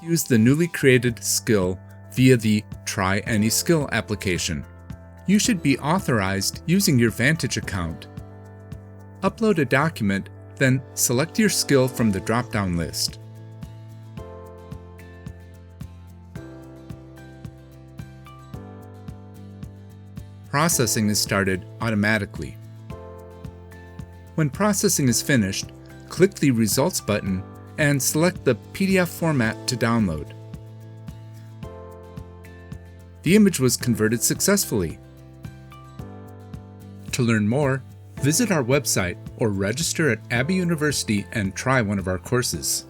use the newly created skill via the Try Any Skill application. You should be authorized using your Vantage account. Upload a document, then select your skill from the drop-down list. Processing is started automatically. When processing is finished, click the Results button and select the PDF format to download. The image was converted successfully. To learn more, visit our website or register at Abbey University and try one of our courses.